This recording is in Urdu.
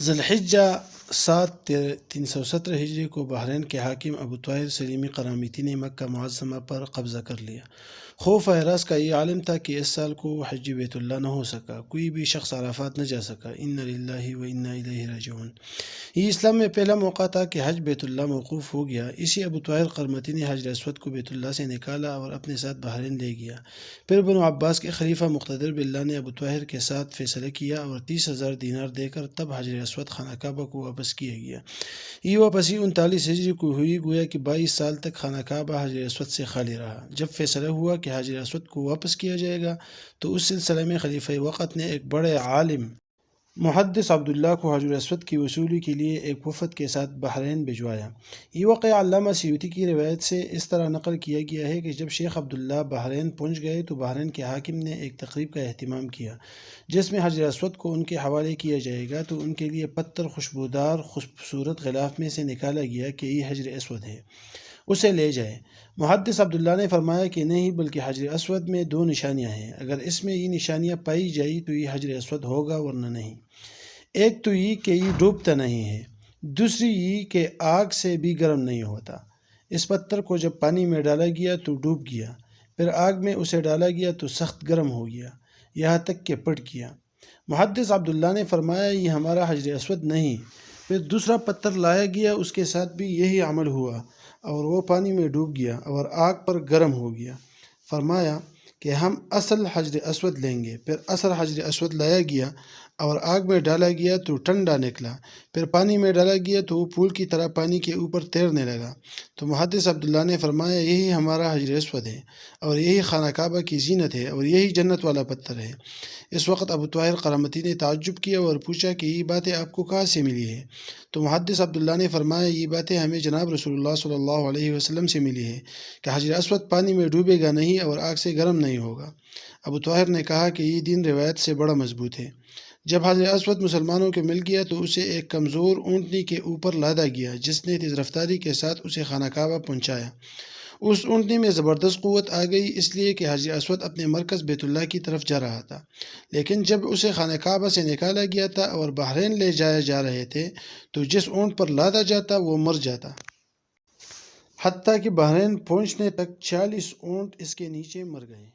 ذی الحجہ 317 ہجری کو بحرین کے حاکم ابو طاہر سلیمی قرامتی نے مکہ معظمہ پر قبضہ کر لیا۔ خوف ہراس کا یہ عالم تھا کہ اس سال کو حج بیت اللہ نہ ہو سکا، کوئی بھی شخص عرفات نہ جا سکا۔ ان للہ و انا الیہ راجعون۔ یہ اسلام میں پہلا موقع تھا کہ حج بیت اللہ موقوف ہو گیا۔ اسی ابو طاہر قرمتی نے حجر اسود کو بیت اللہ سے نکالا اور اپنے ساتھ بحرین لے گیا۔ پھر بنو عباس کے خلیفہ مقتدر باللہ نے ابو طاہر کے ساتھ فیصلہ کیا اور 30,000 دینار دے کر تب حجر اسود خانہ کعبہ کو واپس کیا گیا۔ یہ واپسی 39 ہجری کو ہوئی، گویا کہ 22 سال تک خانہ کعبہ حجر اسود سے خالی رہا۔ جب فیصلہ ہوا کہ حجر اسود کو واپس کیا جائے گا تو اس سلسلے میں خلیفہ وقت نے ایک بڑے عالم محدث عبداللہ کو حجر اسود کی وصولی کے لیے ایک وفد کے ساتھ بحرین بھجوایا۔ یہ واقعہ علامہ سیوطی کی روایت سے اس طرح نقل کیا گیا ہے کہ جب شیخ عبداللہ بحرین پہنچ گئے تو بحرین کے حاکم نے ایک تقریب کا اہتمام کیا جس میں حجر اسود کو ان کے حوالے کیا جائے گا، تو ان کے لیے پتھر خوشبودار خوبصورت غلاف میں سے نکالا گیا کہ یہ حجر اسود ہے، اسے لے جائے۔ محدث عبداللہ نے فرمایا کہ نہیں، بلکہ حجر اسود میں 2 نشانیاں ہیں، اگر اس میں یہ نشانیاں پائی جائی تو یہ حجر اسود ہوگا ورنہ نہیں۔ ایک تو یہ کہ یہ ڈوبتا نہیں ہے، دوسری یہ کہ آگ سے بھی گرم نہیں ہوتا۔ اس پتھر کو جب پانی میں ڈالا گیا تو ڈوب گیا، پھر آگ میں اسے ڈالا گیا تو سخت گرم ہو گیا، یہاں تک کہ پھٹ گیا۔ محدث عبداللہ نے فرمایا یہ ہمارا حجر اسود نہیں۔ پھر دوسرا پتھر لایا گیا، اس کے ساتھ بھی یہی عمل ہوا اور وہ پانی میں ڈوب گیا اور آگ پر گرم ہو گیا۔ فرمایا کہ ہم اصل حجر اسود لیں گے۔ پھر اصل حجر اسود لایا گیا اور آگ میں ڈالا گیا تو ٹھنڈا نکلا، پھر پانی میں ڈالا گیا تو وہ پھول کی طرح پانی کے اوپر تیرنے لگا۔ تو محدث عبداللہ نے فرمایا یہی ہمارا حجر اسود ہے اور یہی خانہ کعبہ کی زینت ہے اور یہی جنت والا پتھر ہے۔ اس وقت ابو طاہر قرامتی نے تعجب کیا اور پوچھا کہ یہ باتیں آپ کو کہاں سے ملی ہے؟ تو محدث عبداللہ نے فرمایا یہ باتیں ہمیں جناب رسول اللہ صلی اللہ علیہ وسلم سے ملی ہے کہ حجر اسود پانی میں ڈوبے گا نہیں اور آگ سے گرم نہیں ہوگا۔ ابو طاہر نے کہا کہ یہ دین روایت سے بڑا مضبوط ہے۔ جب حجر اسود مسلمانوں کو مل گیا تو اسے ایک کمزور اونٹنی کے اوپر لادا گیا جس نے تیز رفتاری کے ساتھ اسے خانہ کعبہ پہنچایا۔ اس اونٹنی میں زبردست قوت آ گئی، اس لیے کہ حجر اسود اپنے مرکز بیت اللہ کی طرف جا رہا تھا، لیکن جب اسے خانہ کعبہ سے نکالا گیا تھا اور بحرین لے جایا جا رہے تھے تو جس اونٹ پر لادا جاتا وہ مر جاتا، حتیٰ کہ بحرین پہنچنے تک 40 اونٹ اس کے نیچے مر گئے۔